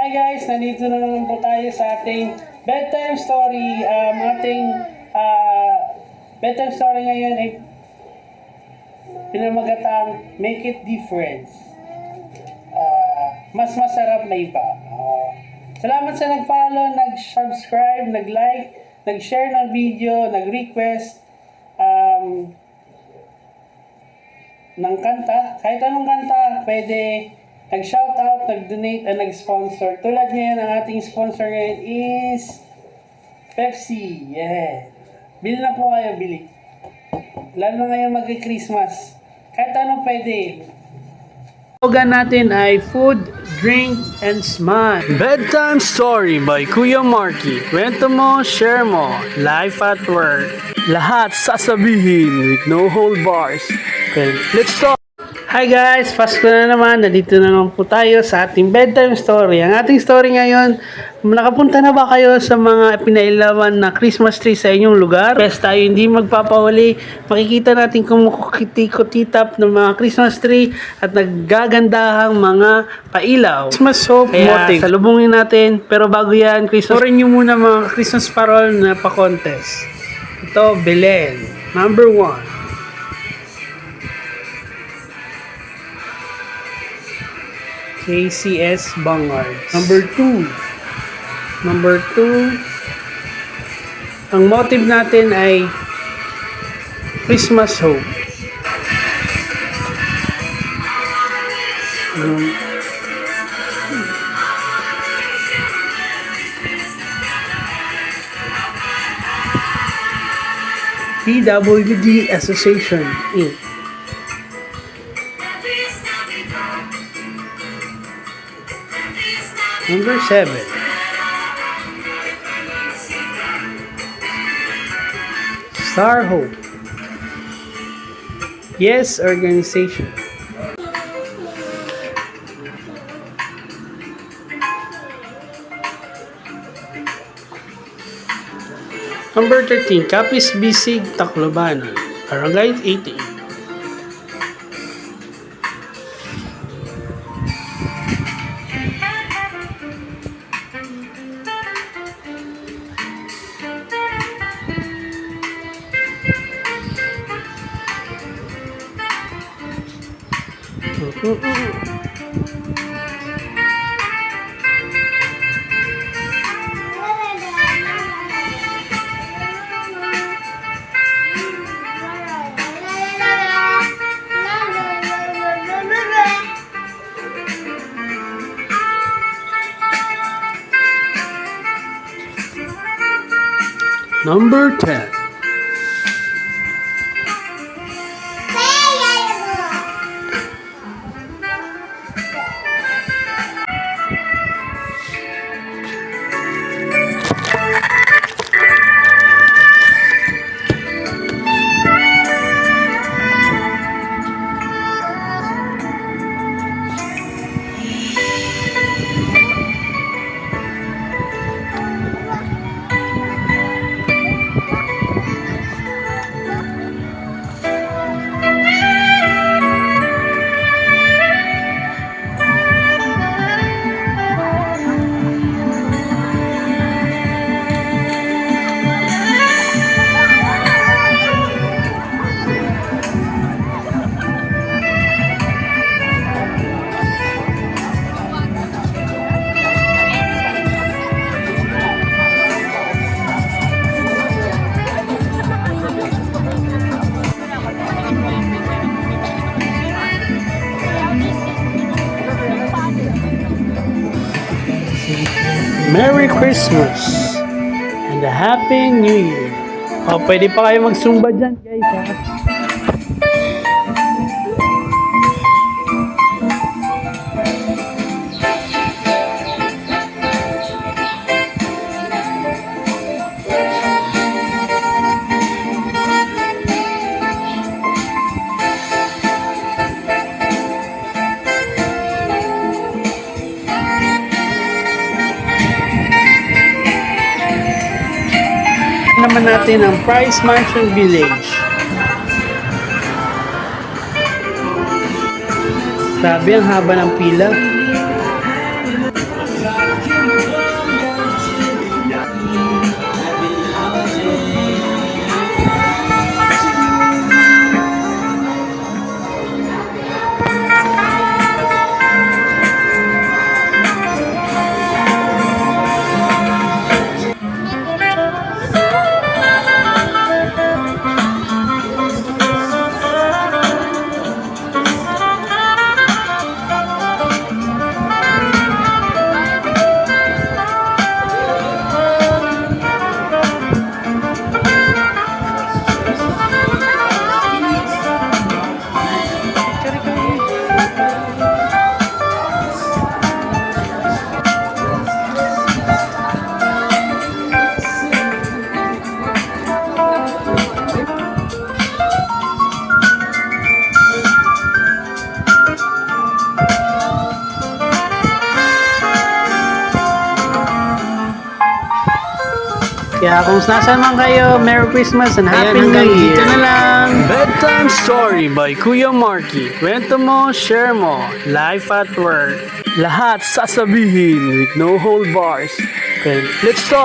Hi guys, nandito na naman po tayo sa ating bedtime story. Ating bedtime story ngayon ay pinamagatang Make It Different. Mas masarap na iba. Salamat sa nag-follow, nag-subscribe, nag-like, nag-share ng video, nag-request ng kanta. Kahit anong kanta, pwede nag-shoutout, nag-donate, at nag-sponsor. Tulad ngayon, ang ating sponsor ngayon is Pepsi. Yeah. Bili na po kayo, bili. Lalo na ngayon mag-Christmas. Kahit anong pwede. Slogan natin ay food, drink, and smile. Bedtime Story by Kuya Marky. Kwento mo, share mo. Life at work. Lahat sasabihin with no hold bars. Okay, let's start. Hi guys! Pasko na naman. Nandito na naman po tayo sa ating bedtime story. Ang ating story ngayon, nakapunta na ba kayo sa mga pinailawan na Christmas tree sa inyong lugar? Yes, tayo hindi magpapahuli. Makikita natin kumukutitap ng mga Christmas tree at naggagandahang mga pailaw. Christmas hope motive. Salubungin natin. Pero bago yan, Christmas, orin nyo muna mga Christmas parol na pa-contest. Ito, Belen. Number 1. KCS Bangard. Number 2. Ang motive natin ay Christmas Hope. PWD Association Inc. Number 7. Star Hope. Yes Organization. Number 13. Kapis Bisig Tacloban. Barangay 88. Number 10. Merry Christmas and a Happy New Year. Pwede pa kayo magsumba dyan, guys. Naman natin ang Price Mansion Village. Grabe, ang haba ng pila. Kaya kung nasaan man kayo, Merry Christmas and Happy New Year. Dito na lang. Bedtime Story by Kuya Marky. Kwento mo, share mo. Life at work. Lahat sasabihin with no hold bars. Okay, let's start.